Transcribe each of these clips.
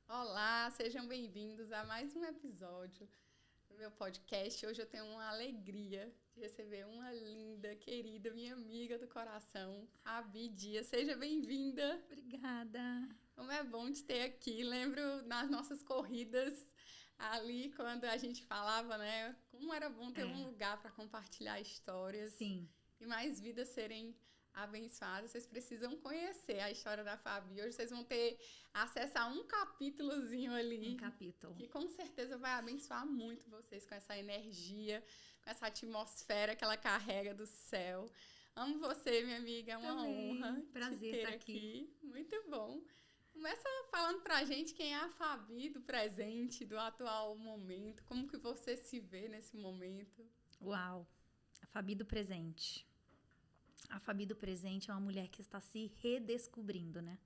Olá, sejam bem-vindos a mais um episódio do meu podcast. Hoje eu tenho uma alegria de receber uma linda, querida, minha amiga do coração, Fabi Dias. Seja bem-vinda. Obrigada. Como é bom te ter aqui. Lembro nas nossas corridas ali, quando a gente falava, né? Como era bom ter um lugar para compartilhar histórias. Sim. E mais vidas serem abençoadas. Vocês precisam conhecer a história da Fabi. Hoje vocês vão ter acesso a um capítulozinho ali. Um capítulo. Que com certeza vai abençoar muito vocês com essa energia, com essa atmosfera que ela carrega do céu. Amo você, minha amiga. É uma honra Prazer te ter estar aqui. Muito bom. Começa falando pra gente quem é a Fabi do presente, do atual momento. Como que você se vê nesse momento? Uau. A Fabi do presente. A Fabi do presente é uma mulher que está se redescobrindo, né?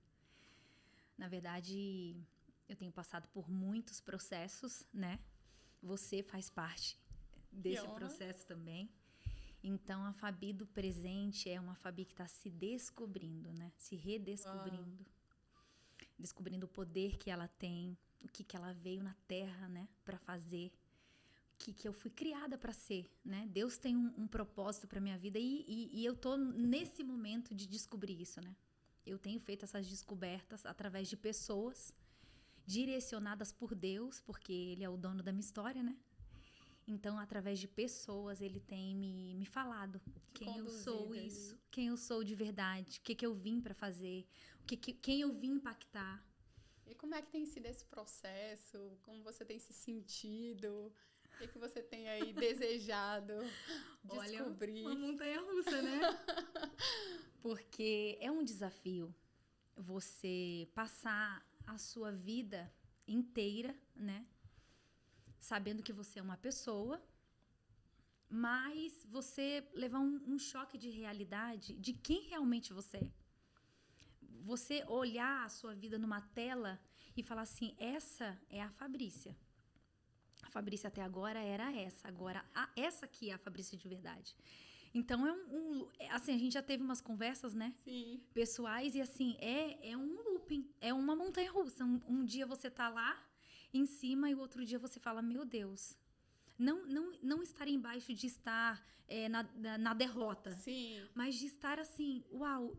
Na verdade, eu tenho passado por muitos processos, né? Você faz parte desse processo também. Então, a Fabi do presente é uma Fabi que está se descobrindo, né? Se redescobrindo. Uau. Descobrindo o poder que ela tem, o que ela veio na Terra, né? Para fazer. Que eu fui criada para ser, né? Deus tem um propósito para minha vida e eu tô nesse momento de descobrir isso, né? Eu tenho feito essas descobertas através de pessoas direcionadas por Deus, porque Ele é o dono da minha história, né? Então, através de pessoas, Ele tem me falado quem eu sou isso, quem eu sou de verdade, o que eu vim para fazer, quem eu vim impactar. E como é que tem sido esse processo? Como você tem se sentido? O que você tem aí desejado descobrir? Olha, uma montanha-russa, né? Porque é um desafio você passar a sua vida inteira, né? Sabendo que você é uma pessoa, mas você levar um choque de realidade de quem realmente você é. Você olhar a sua vida numa tela e falar assim, essa é a Fabrícia. A Fabrícia até agora era essa. Agora, essa aqui é a Fabrícia de verdade. Então, assim, a gente já teve umas conversas, né? Sim. Pessoais e, assim, é um looping. É uma montanha-russa. Um dia você tá lá, em cima, e o outro dia você fala, meu Deus. Não estar embaixo de estar na derrota. Sim. Mas de estar, assim, uau,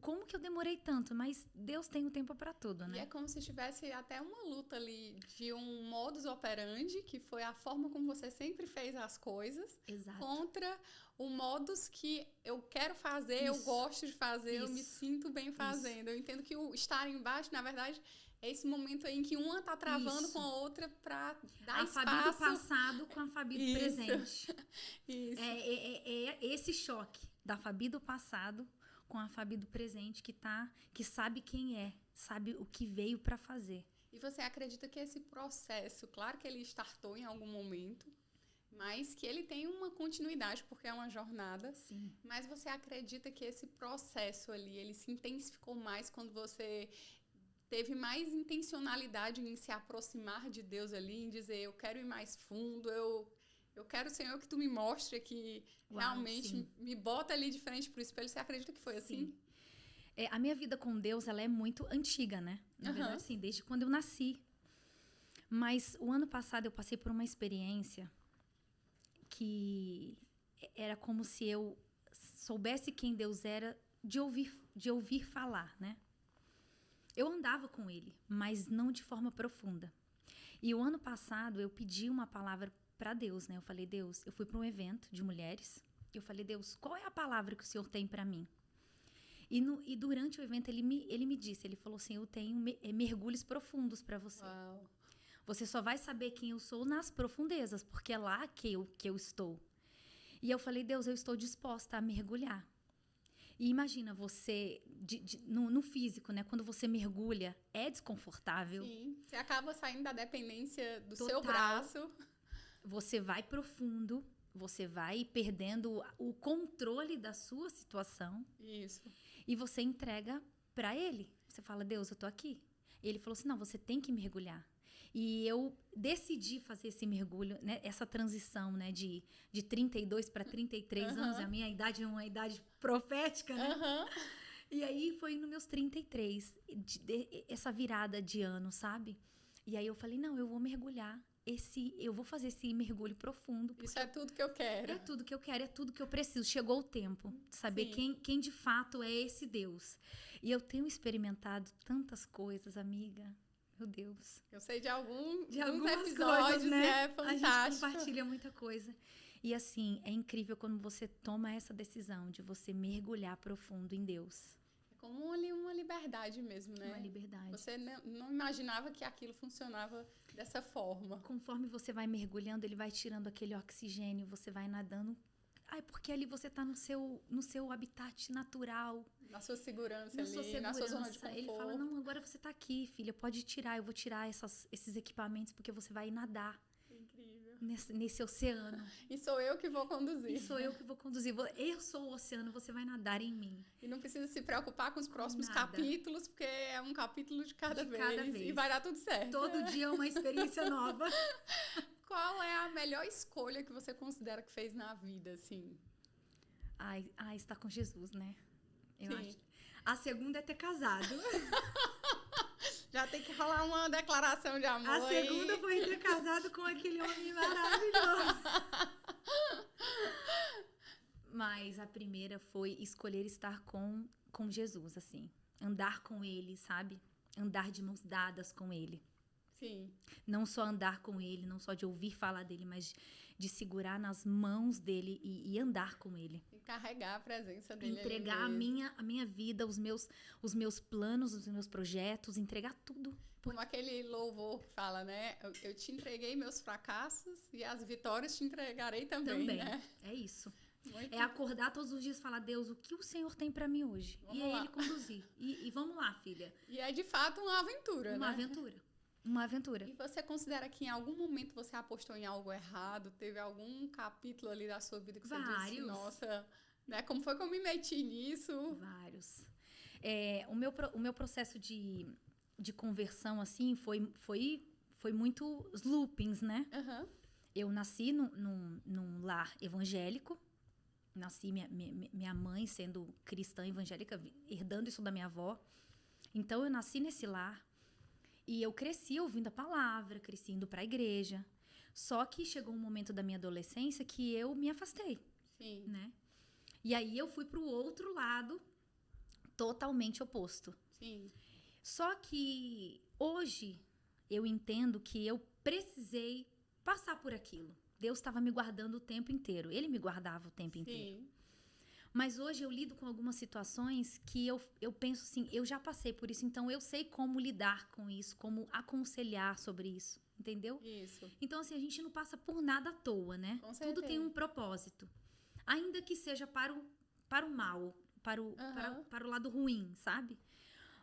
como que eu demorei tanto? Mas Deus tem um tempo para tudo, né? E é como se tivesse até uma luta ali de um modus operandi, que foi a forma como você sempre fez as coisas. Exato. Contra o modus que eu quero fazer, eu gosto de fazer, eu me sinto bem fazendo. Eu entendo que o estar embaixo, na verdade, é esse momento aí em que uma tá travando com a outra para dar espaço. A Fabi do passado com a Fabi do presente. Isso. É esse choque da Fabi do passado com a Fabi do presente que sabe quem é, sabe o que veio para fazer. E você acredita que esse processo, claro que ele startou em algum momento, mas que ele tem uma continuidade, porque é uma jornada. Sim. Mas você acredita que esse processo ali, ele se intensificou mais quando você teve mais intencionalidade em se aproximar de Deus ali, em dizer, eu quero ir mais fundo, eu quero, Senhor, que tu me mostre que realmente me bota ali de frente pro espelho. Você acredita que foi assim? A minha vida com Deus, ela é muito antiga, né? Na verdade, sim, desde quando eu nasci. Mas o ano passado eu passei por uma experiência que era como se eu soubesse quem Deus era de ouvir falar, né? Eu andava com Ele, mas não de forma profunda. E o ano passado eu pedi uma palavra para Deus, né? Eu falei, Deus, eu fui para um evento de mulheres. Eu falei, Deus, qual é a palavra que o Senhor tem para mim? E durante o evento ele me disse, ele falou assim, eu tenho mergulhos profundos para você. Uau. Você só vai saber quem eu sou nas profundezas, porque é lá que eu estou. E eu falei, Deus, eu estou disposta a mergulhar. E imagina você, no físico, né? Quando você mergulha, é desconfortável. Sim, você acaba saindo da dependência do seu braço. Você vai profundo, você vai perdendo o controle da sua situação. Isso. E você entrega para Ele. Você fala, Deus, eu tô aqui. E Ele falou assim, não, você tem que mergulhar. E eu decidi fazer esse mergulho, né, essa transição, né, de 32 para 33 anos. A minha idade é uma idade profética, né? E aí foi nos meus 33, essa virada de ano, sabe? E aí eu falei, não, eu vou mergulhar. Eu vou fazer esse mergulho profundo. Isso é tudo que eu quero. É tudo que eu quero, é tudo que eu preciso. Chegou o tempo de saber quem de fato é esse Deus. E eu tenho experimentado tantas coisas, amiga. Meu Deus. Eu sei de alguns episódios, coisas, né? É fantástico. A gente compartilha muita coisa. E assim, é incrível quando você toma essa decisão de você mergulhar profundo em Deus. É como ali uma liberdade mesmo, né? Uma liberdade. Você não imaginava que aquilo funcionava dessa forma. Conforme você vai mergulhando, ele vai tirando aquele oxigênio, você vai nadando. Ai, porque ali você está no seu habitat natural. Na sua segurança na ali, sua segurança. Na sua zona de conforto. Ele fala, não, agora você está aqui, filha, pode tirar. Eu vou tirar esses equipamentos porque você vai nadar. Incrível. Nesse oceano. E sou eu que vou conduzir. Eu sou o oceano, você vai nadar em mim. E não precisa se preocupar com os próximos capítulos, porque é um capítulo de cada vez. E vai dar tudo certo. Todo dia é uma experiência nova. Qual é a melhor escolha que você considera que fez na vida, assim? Estar com Jesus, né? Eu acho. A segunda é ter casado. Já tem que rolar uma declaração de amor. A segunda foi ter casado com aquele homem maravilhoso. Mas a primeira foi escolher estar com Jesus, assim. Andar com ele, sabe? Andar de mãos dadas com ele. Sim. Não só andar com ele, não só de ouvir falar dele, mas de segurar nas mãos dele e andar com ele. E carregar a presença dele. Entregar a minha vida, os meus planos, os meus projetos, entregar tudo. Como aquele louvor que fala, né? Eu te entreguei meus fracassos e as vitórias te entregarei também, né? É isso. É acordar todos os dias e falar, Deus, o que o Senhor tem pra mim hoje? Vamos lá. Ele conduzir. E vamos lá, filha. E é de fato uma aventura, Uma aventura. E você considera que em algum momento você apostou em algo errado? Teve algum capítulo ali da sua vida que você disse, nossa, né? Como foi que eu me meti nisso? Vários. O meu processo de conversão, assim, foi muitos loopings, né? Uhum. Eu nasci num lar evangélico. Nasci minha mãe sendo cristã evangélica, herdando isso da minha avó. Então, eu nasci nesse lar. E eu cresci ouvindo a palavra, cresci indo para a igreja. Só que chegou um momento da minha adolescência que eu me afastei. Sim. Né? E aí eu fui para o outro lado, totalmente oposto. Sim. Só que hoje eu entendo que eu precisei passar por aquilo. Deus estava me guardando o tempo inteiro. Ele me guardava o tempo inteiro. Mas hoje eu lido com algumas situações que eu penso assim, eu já passei por isso, então eu sei como lidar com isso, como aconselhar sobre isso, entendeu? Isso. Então, assim, a gente não passa por nada à toa, né? Com certeza. Tudo tem um propósito. Ainda que seja para o mal, para o lado ruim, sabe?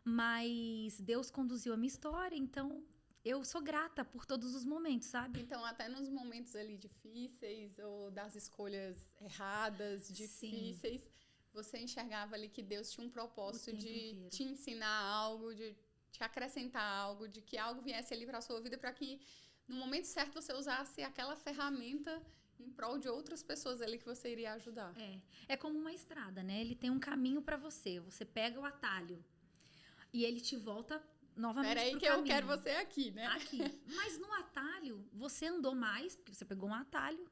Mas Deus conduziu a minha história, então eu sou grata por todos os momentos, sabe? Então, até nos momentos ali difíceis ou das escolhas erradas, difíceis, você enxergava ali que Deus tinha um propósito de te ensinar algo, de te acrescentar algo, de que algo viesse ali para a sua vida para que no momento certo você usasse aquela ferramenta em prol de outras pessoas ali que você iria ajudar. É como uma estrada, né? Ele tem um caminho para você. Você pega o atalho e ele te volta novamente pro caminho. Peraí que eu quero você aqui, né? Aqui. Mas no atalho, você andou mais, porque você pegou um atalho,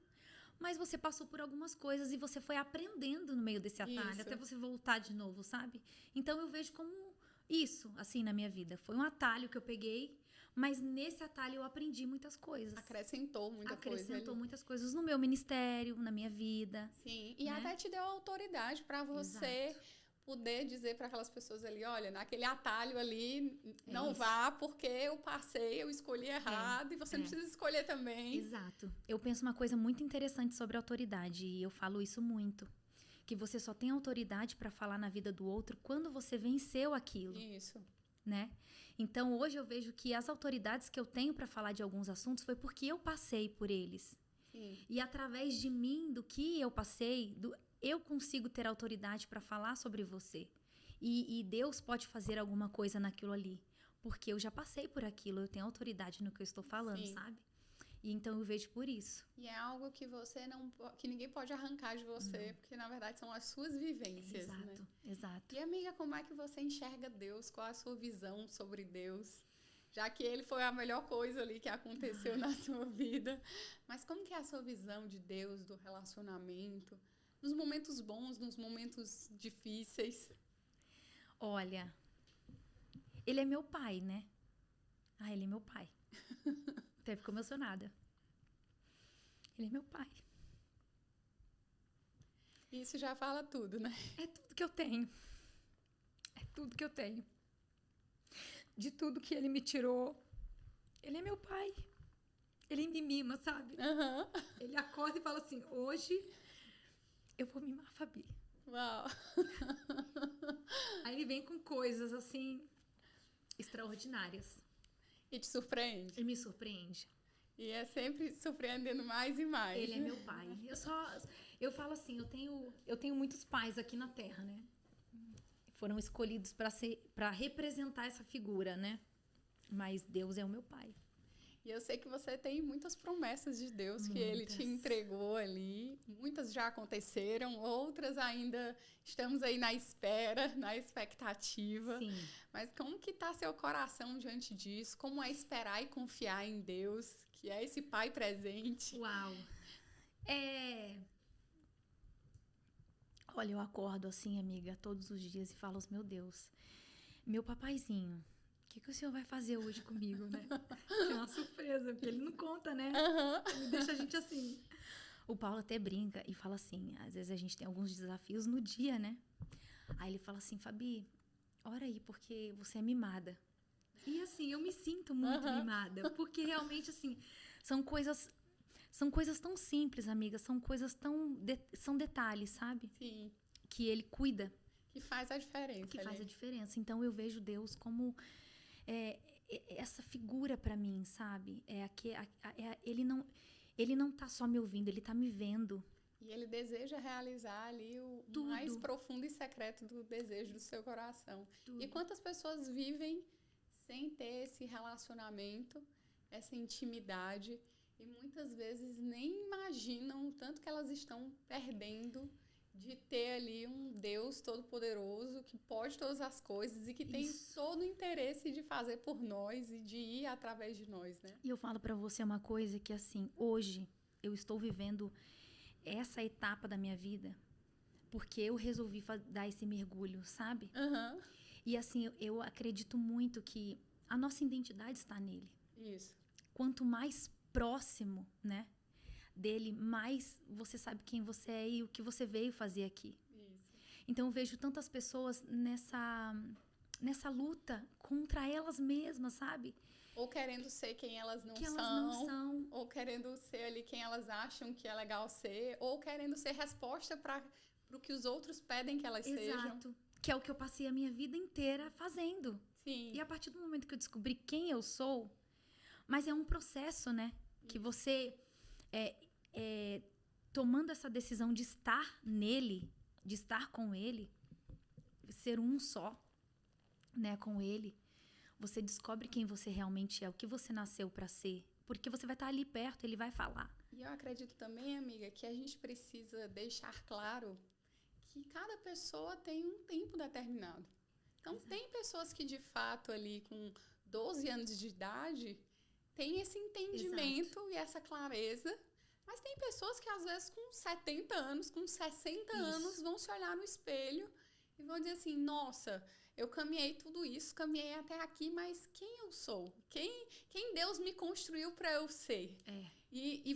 mas você passou por algumas coisas e você foi aprendendo no meio desse atalho, até você voltar de novo, sabe? Então, eu vejo como isso, assim, na minha vida. Foi um atalho que eu peguei, mas nesse atalho eu aprendi muitas coisas. Acrescentou muitas coisas no meu ministério, na minha vida. Sim, e até te deu autoridade para você poder dizer para aquelas pessoas ali, olha, naquele atalho ali, não vá, porque eu passei, eu escolhi errado, e você não precisa escolher também. Exato. Eu penso uma coisa muito interessante sobre autoridade, e eu falo isso muito, que você só tem autoridade para falar na vida do outro quando você venceu aquilo. Isso. Né? Então, hoje eu vejo que as autoridades que eu tenho para falar de alguns assuntos foi porque eu passei por eles. Sim. E através de mim, do que eu passei, eu consigo ter autoridade para falar sobre você. E Deus pode fazer alguma coisa naquilo ali. Porque eu já passei por aquilo, eu tenho autoridade no que eu estou falando, sabe? E então eu vejo por isso. E é algo que você não, que ninguém pode arrancar de você, porque na verdade são as suas vivências, Exato, né? exato. E amiga, como é que você enxerga Deus? Qual a sua visão sobre Deus? Já que ele foi a melhor coisa ali que aconteceu na sua vida. Mas como que é a sua visão de Deus, do relacionamento? Nos momentos bons, nos momentos difíceis? Olha, ele é meu pai, né? Ah, ele é meu pai. Até ficou emocionada. Ele é meu pai. Isso já fala tudo, né? É tudo que eu tenho. É tudo que eu tenho. De tudo que ele me tirou, ele é meu pai. Ele me mima, sabe? Uhum. Ele acorda e fala assim, hoje eu vou mimar a Fabi. Uau! Aí ele vem com coisas, assim, extraordinárias. E te surpreende? Ele me surpreende. E é sempre surpreendendo mais e mais. Ele é meu pai. Eu falo assim, eu tenho muitos pais aqui na Terra, né? Foram escolhidos para representar essa figura, né? Mas Deus é o meu pai. E eu sei que você tem muitas promessas de Deus que ele te entregou ali. Muitas já aconteceram, outras ainda estamos aí na espera, na expectativa. Sim. Mas como que está seu coração diante disso? Como é esperar e confiar em Deus, que é esse pai presente? Uau! Olha, eu acordo assim, amiga, todos os dias e falo, meu Deus, meu papaizinho, o que o senhor vai fazer hoje comigo, né? É uma surpresa, porque ele não conta, né? Uhum. Ele deixa a gente assim. O Paulo até brinca e fala assim, às vezes a gente tem alguns desafios no dia, né? Aí ele fala assim, Fabi, ora aí, porque você é mimada. E assim, eu me sinto muito mimada, porque realmente, assim, são coisas tão simples, amiga, são detalhes, sabe? Sim. Que ele cuida. Que faz a diferença. Que faz a diferença. Então, eu vejo Deus como essa figura pra mim, sabe? Ele não tá só me ouvindo, ele tá me vendo. E ele deseja realizar ali o mais profundo e secreto do desejo do seu coração. Tudo. E quantas pessoas vivem sem ter esse relacionamento, essa intimidade, e muitas vezes nem imaginam o tanto que elas estão perdendo de ter ali um Deus todo-poderoso que pode todas as coisas e que tem todo o interesse de fazer por nós e de ir através de nós, né? E eu falo pra você uma coisa que, assim, hoje eu estou vivendo essa etapa da minha vida porque eu resolvi dar esse mergulho, sabe? Uhum. E, assim, eu acredito muito que a nossa identidade está nele. Isso. Quanto mais próximo, né, dele, mais você sabe quem você é e o que você veio fazer aqui. Isso. Então eu vejo tantas pessoas nessa luta contra elas mesmas, sabe? Ou querendo ser quem elas não são. Ou querendo ser ali quem elas acham que é legal ser. Ou querendo ser resposta para o que os outros pedem que elas sejam. Exato. Que é o que eu passei a minha vida inteira fazendo. Sim. E a partir do momento que eu descobri quem eu sou, mas é um processo, né? Que você, tomando essa decisão de estar nele, de estar com ele, ser um só, né, com ele, você descobre quem você realmente é, o que você nasceu para ser, porque você vai estar ali perto, ele vai falar. E eu acredito também, amiga, que a gente precisa deixar claro que cada pessoa tem um tempo determinado. Então, tem pessoas que, de fato, ali com 12 anos de idade, têm esse entendimento e essa clareza, mas tem pessoas que, às vezes, com 70 anos, com 60 anos, vão se olhar no espelho e vão dizer assim, nossa, eu caminhei tudo isso, caminhei até aqui, mas quem eu sou? Quem Deus me construiu para eu ser? E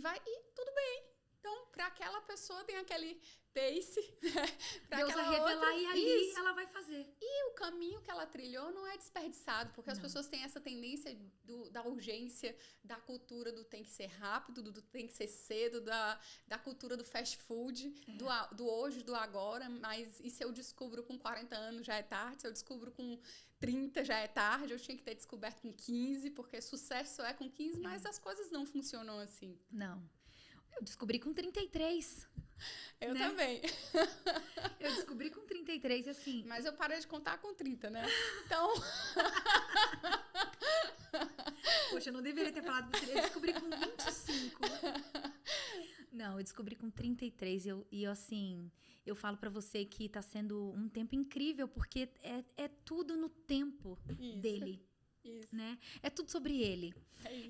tudo bem. Então, para aquela pessoa tem aquele pace, né? Deus vai revelar e ali ela vai fazer. E o caminho que ela trilhou não é desperdiçado, porque as pessoas têm essa tendência da urgência, da cultura do tem que ser rápido, do tem que ser cedo, da cultura do fast food, do hoje, do agora, mas e se eu descubro com 40 anos já é tarde, se eu descubro com 30 já é tarde, eu tinha que ter descoberto com 15, porque sucesso é com 15, mas as coisas não funcionam assim. Não. Eu descobri com 33. Eu também. Eu descobri com 33, assim... Mas eu parei de contar com 30, né? Então... Poxa, eu não deveria ter falado pra você. Eu descobri com 25. Não, eu descobri com 33. E eu, assim, eu falo pra você que tá sendo um tempo incrível, porque é tudo no tempo dele. Isso. Né? É tudo sobre ele.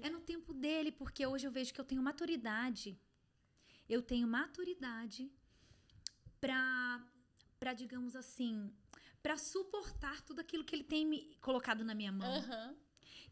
É no tempo dele, porque hoje eu vejo que eu tenho maturidade. Eu tenho maturidade pra digamos assim, pra suportar tudo aquilo que ele tem me colocado na minha mão.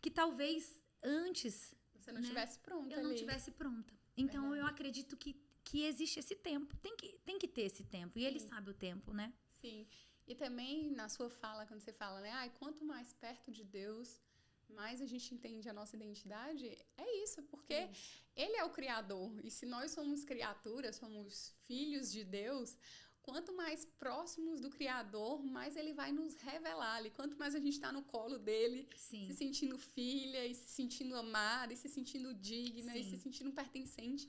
Que talvez antes você não estivesse pronta eu não estivesse pronta. Então eu acredito que existe esse tempo. Tem que ter esse tempo. E ele sabe o tempo, né? Sim. E também na sua fala, quando você fala, né? Ai, quanto mais perto de Deus, mais a gente entende a nossa identidade. É isso, porque ele é o Criador. E se nós somos criaturas, somos filhos de Deus, quanto mais próximos do Criador, mais ele vai nos revelar ali. Quanto mais a gente está no colo dele, se sentindo filha, e se sentindo amada, e se sentindo digna, e se sentindo pertencente,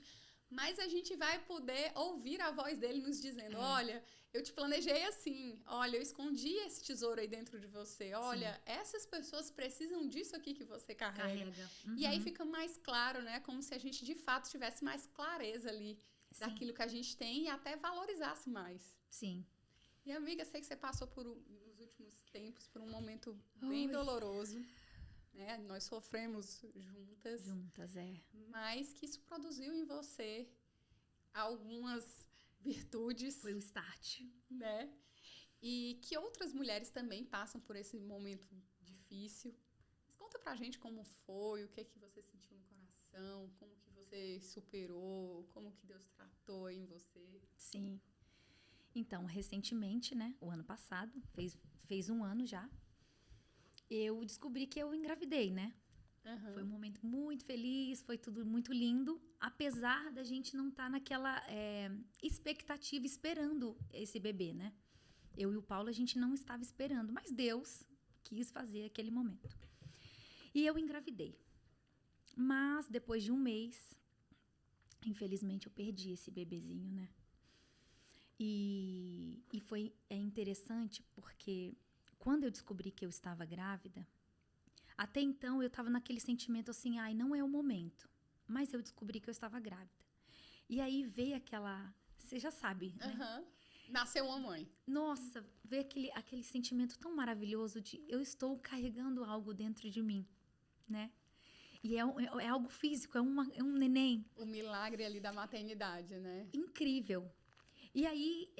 mais a gente vai poder ouvir a voz dele nos dizendo, olha, eu te planejei assim, olha, eu escondi esse tesouro aí dentro de você, olha, essas pessoas precisam disso aqui que você carrega. E aí fica mais claro, né? Como se a gente de fato tivesse mais clareza ali daquilo que a gente tem e até valorizasse mais. Sim. E amiga, sei que você passou nos últimos tempos por um momento bem doloroso. Né? Nós sofremos juntas. Juntas, mas que isso produziu em você algumas virtudes. Foi o start. Né? E que outras mulheres também passam por esse momento difícil. Mas conta pra gente como foi, o que é que você sentiu no coração, como que você superou, como que Deus tratou em você. Sim. Então, recentemente, né, o ano passado, fez um ano já, eu descobri que eu engravidei, né? Foi um momento muito feliz, foi tudo muito lindo, apesar da gente não estar naquela expectativa, esperando esse bebê, né? Eu e o Paulo, a gente não estava esperando, mas Deus quis fazer aquele momento. E eu engravidei. Mas, depois de um mês, infelizmente, eu perdi esse bebezinho, né? E foi interessante porque quando eu descobri que eu estava grávida, até então eu estava naquele sentimento assim, ai, não é o momento. Mas eu descobri que eu estava grávida. E aí veio aquela, você já sabe, né? Nasceu uma mãe. Nossa, veio aquele sentimento tão maravilhoso de eu estou carregando algo dentro de mim, né? E é algo físico, é um neném. O milagre ali da maternidade, né? Incrível. E aí,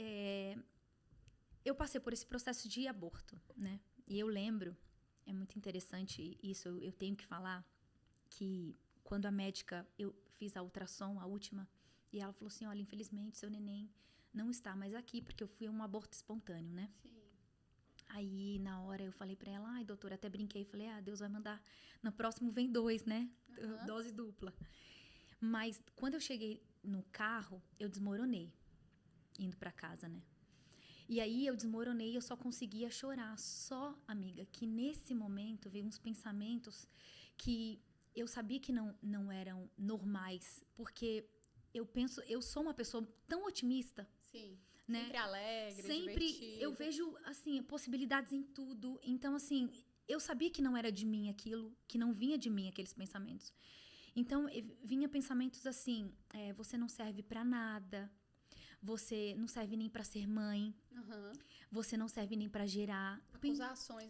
eu passei por esse processo de aborto, né? E eu lembro, é muito interessante isso, eu tenho que falar, que quando a médica, eu fiz a ultrassom, a última, e ela falou assim, olha, infelizmente, seu neném não está mais aqui, porque eu fui um aborto espontâneo, né? Sim. Aí, na hora, eu falei pra ela, ai, doutora, até brinquei, falei, Deus vai mandar, no próximo vem 2, né? Dose dupla. Mas, quando eu cheguei no carro, eu desmoronei, indo pra casa, né? E aí, eu desmoronei e eu só conseguia chorar. Só, amiga, que nesse momento veio uns pensamentos que eu sabia que não eram normais, porque eu sou uma pessoa tão otimista. Sim. Né? Sempre alegre, sempre divertida. Eu vejo, assim, possibilidades em tudo. Então, assim, eu sabia que não era de mim aquilo, que não vinha de mim aqueles pensamentos. Então, vinha pensamentos assim, você não serve pra nada, você não serve nem pra ser mãe, você não serve nem pra gerar.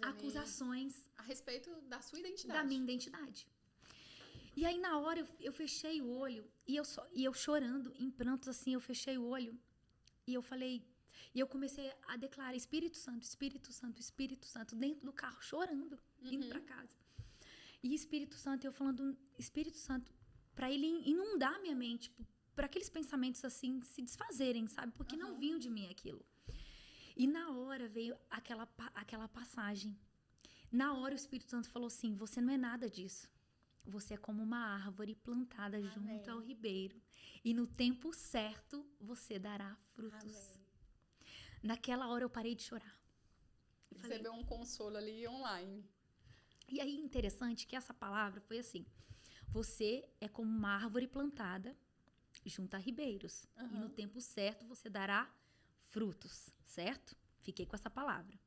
Acusações. A respeito da sua identidade. Da minha identidade. E aí, na hora, eu fechei o olho, e eu chorando, em prantos, assim, eu fechei o olho, e eu falei, e eu comecei a declarar Espírito Santo, Espírito Santo, Espírito Santo, dentro do carro, chorando, indo pra casa. E Espírito Santo, eu falando, Espírito Santo, pra ele inundar minha mente, para aqueles pensamentos, assim, se desfazerem, sabe? Porque não vinham de mim aquilo. E na hora veio aquela passagem. Na hora o Espírito Santo falou assim, você não é nada disso. Você é como uma árvore plantada junto ao ribeiro. E no tempo certo, você dará frutos. Amém. Naquela hora eu parei de chorar. Recebeu um consolo ali online. E aí, interessante que essa palavra foi assim. Você é como uma árvore plantada junto a ribeiros. E no tempo certo, você dará frutos. Certo? Fiquei com essa palavra.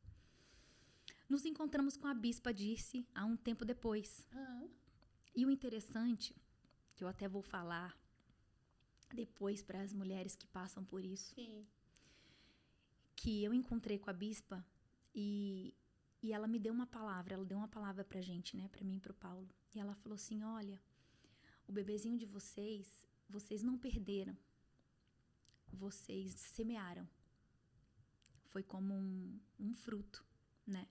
Nos encontramos com a bispa Dirce há um tempo depois. E o interessante, que eu até vou falar depois para as mulheres que passam por isso, Sim. que eu encontrei com a bispa e ela me deu uma palavra, ela deu uma palavra pra gente, né, pra mim e pro Paulo. E ela falou assim, olha, o bebezinho de vocês não perderam, vocês semearam. Foi como um fruto, né?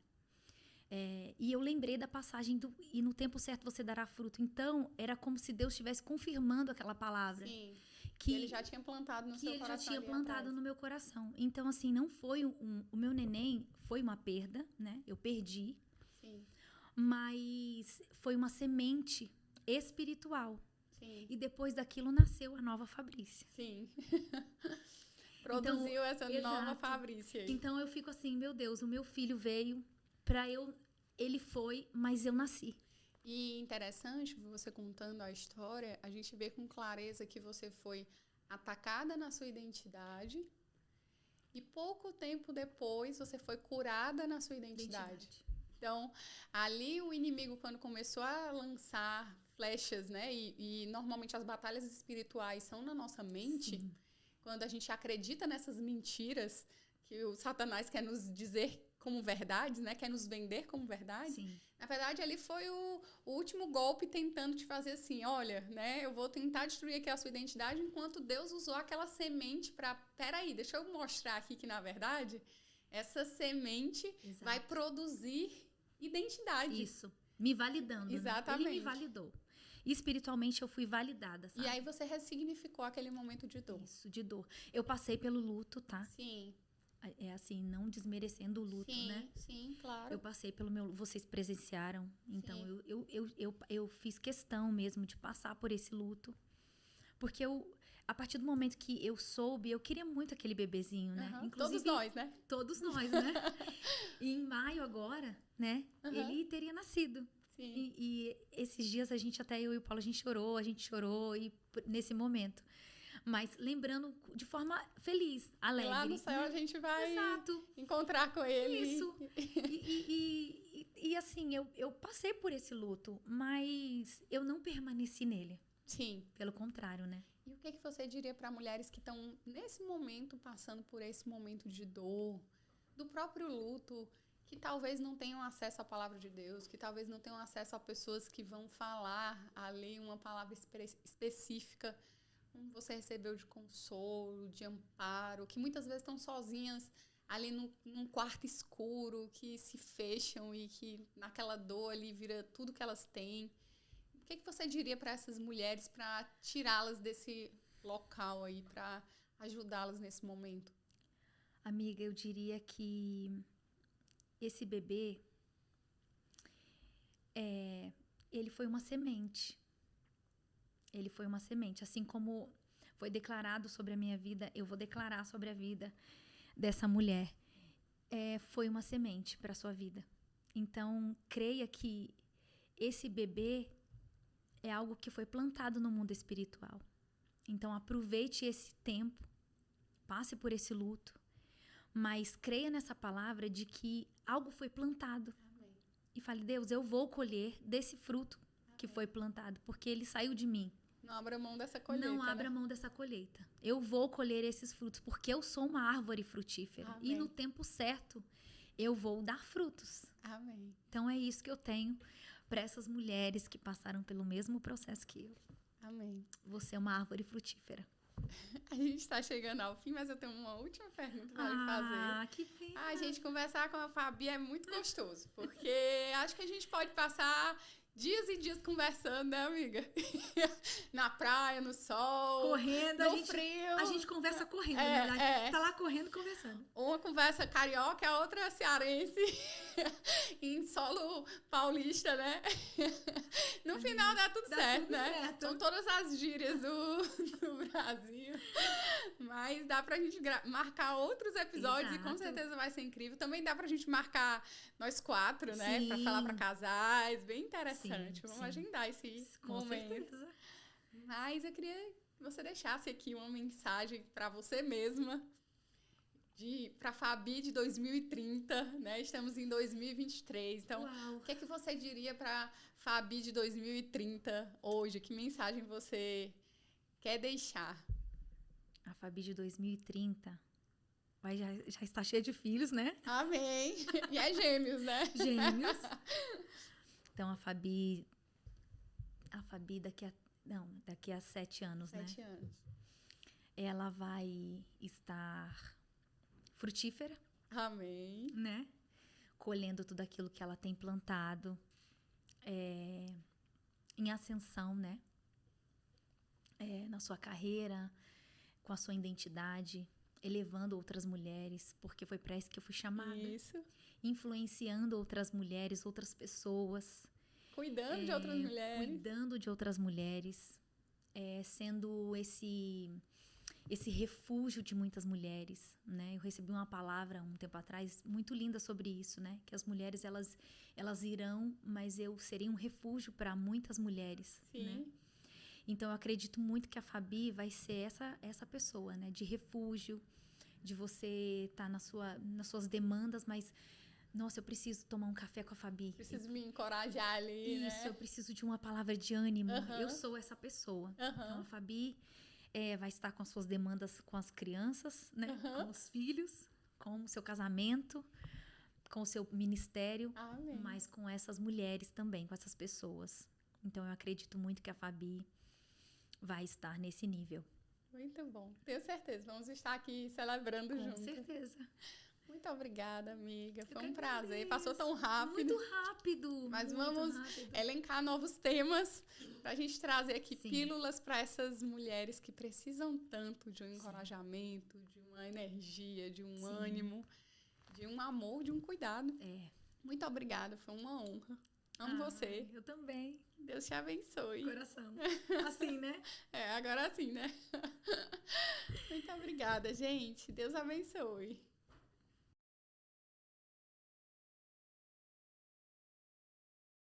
E eu lembrei da passagem e no tempo certo você dará fruto. Então, era como se Deus estivesse confirmando aquela palavra. Sim. Que ele já tinha plantado no seu coração. Que ele já tinha plantado no meu coração. Então, assim, não foi o meu neném foi uma perda, né? Eu perdi. Sim. Mas foi uma semente espiritual. Sim. E depois daquilo nasceu a nova Fabrícia. Sim. Produziu essa nova Exato. Fabrícia aí. Então eu fico assim, meu Deus, o meu filho veio ele foi, mas eu nasci. E interessante, você contando a história, a gente vê com clareza que você foi atacada na sua identidade e pouco tempo depois você foi curada na sua identidade. Então, ali o inimigo, quando começou a lançar flechas, né? E normalmente as batalhas espirituais são na nossa mente. Sim. Quando a gente acredita nessas mentiras que o Satanás quer nos dizer como verdades, né? Quer nos vender como verdade. Sim. Na verdade, ali foi o último golpe tentando te fazer assim, olha, né? Eu vou tentar destruir aqui a sua identidade, enquanto Deus usou aquela semente para... Peraí, deixa eu mostrar aqui que, na verdade, essa semente Exato. Vai produzir identidade. Isso. Me validando. Exatamente. Né? Ele me validou. Espiritualmente, eu fui validada, sabe? E aí você ressignificou aquele momento de dor. Isso, de dor. Eu passei pelo luto, tá? Sim. É assim, não desmerecendo o luto, sim, né? Sim, claro. Eu passei pelo meu... Vocês presenciaram. Então, eu fiz questão mesmo de passar por esse luto. Porque a partir do momento que eu soube, eu queria muito aquele bebezinho, né? Uhum. Inclusive, todos nós, né? Todos nós, né? E em maio agora, né? Ele teria nascido. Sim. E esses dias eu e o Paulo, a gente chorou nesse momento. Mas lembrando de forma feliz, alegre. Lá no céu a gente vai Exato. encontrar com ele. Isso. E assim, eu passei por esse luto, mas eu não permaneci nele. Sim. Pelo contrário, né? E o que você diria para mulheres que estão, nesse momento, passando por esse momento de dor, do próprio luto, que talvez não tenham acesso à palavra de Deus, que talvez não tenham acesso a pessoas que vão falar ali uma palavra específica, como você recebeu de consolo, de amparo, que muitas vezes estão sozinhas ali num quarto escuro, que se fecham e que naquela dor ali vira tudo que elas têm. O que você diria para essas mulheres para tirá-las desse local aí, para ajudá-las nesse momento? Amiga, eu diria que esse bebê, ele foi uma semente. Ele foi uma semente. Assim como foi declarado sobre a minha vida, eu vou declarar sobre a vida dessa mulher. Foi uma semente para a sua vida. Então, creia que esse bebê é algo que foi plantado no mundo espiritual. Então, aproveite esse tempo, passe por esse luto, mas creia nessa palavra de que algo foi plantado. Amém. E fale, Deus, eu vou colher desse fruto que foi plantado, porque ele saiu de mim. Não abra mão dessa colheita. Não abra mão dessa colheita. Eu vou colher esses frutos, porque eu sou uma árvore frutífera. Amém. E no tempo certo, eu vou dar frutos. Amém. Então, é isso que eu tenho para essas mulheres que passaram pelo mesmo processo que eu. Amém. Você é uma árvore frutífera. A gente está chegando ao fim, mas eu tenho uma última pergunta para lhe fazer. Ah, que pena. A gente conversar com a Fabi é muito gostoso, porque acho que a gente pode passar dias e dias conversando, né, amiga? Na praia, no sol, correndo, no frio. A gente conversa correndo, na verdade. Tá lá correndo, conversando. Uma conversa carioca, a outra cearense, em solo paulista, né? No final dá tudo certo, tudo né? certo. São todas as gírias do Brasil. Mas dá pra gente marcar outros episódios. Exato. E com certeza vai ser incrível. Também dá pra gente marcar nós quatro, né? Sim. Pra falar pra casais. Bem interessante. Vamos agendar esse momento. Certeza. Mas eu queria que você deixasse aqui uma mensagem pra você mesma Para Fabi de 2030, né? Estamos em 2023. Então, Uau. o que é que você diria para Fabi de 2030 hoje? Que mensagem você quer deixar? A Fabi de 2030 já está cheia de filhos, né? Amém! E é gêmeos, né? Gêmeos. Então, a Fabi daqui a 7 anos, 7 né? anos. Ela vai estar frutífera, Amém. né? Colhendo tudo aquilo que ela tem plantado, em ascensão, né? Na sua carreira, com a sua identidade, elevando outras mulheres, porque foi para isso que eu fui chamada. Isso. Influenciando outras mulheres, outras pessoas. Cuidando de outras mulheres. Cuidando de outras mulheres. Sendo esse refúgio de muitas mulheres, né? Eu recebi uma palavra um tempo atrás muito linda sobre isso, né? Que as mulheres, elas irão, mas eu serei um refúgio para muitas mulheres, Sim. né? Então, eu acredito muito que a Fabi vai ser essa pessoa, né? De refúgio, de você estar nas suas demandas, mas, nossa, eu preciso tomar um café com a Fabi. Preciso me encorajar ali, Isso, né? eu preciso de uma palavra de ânimo. Eu sou essa pessoa. Então, a Fabi vai estar com as suas demandas com as crianças, né? Com os filhos, com o seu casamento, com o seu ministério, Amém. mas com essas mulheres também, com essas pessoas. Então, eu acredito muito que a Fabi vai estar nesse nível. Muito bom. Tenho certeza. Vamos estar aqui celebrando juntos. Com certeza. Muito obrigada, amiga. Foi Eu um que prazer. agradeço. Passou tão rápido. Muito rápido. Mas muito vamos rápido. elencar novos temas para a gente trazer aqui Sim. pílulas para essas mulheres que precisam tanto de um encorajamento, de uma energia, de um ânimo, de um amor, de um cuidado. Muito obrigada. Foi uma honra. Amo você. Eu também. Deus te abençoe. Coração. Assim, né? Agora sim, né? Muito obrigada, gente. Deus abençoe.